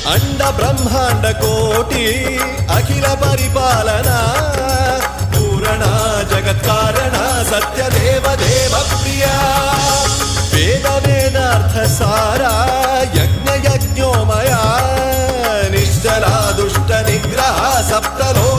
अंड ब्रह्मांड कोटि अखिल परिपालना पूरणा जगत्कारणा सत्यदेव देव प्रिया वेद वेदार्थ सारा यज्ञ यज्ञोमया निश्चला दुष्ट निग्रह सप्तलो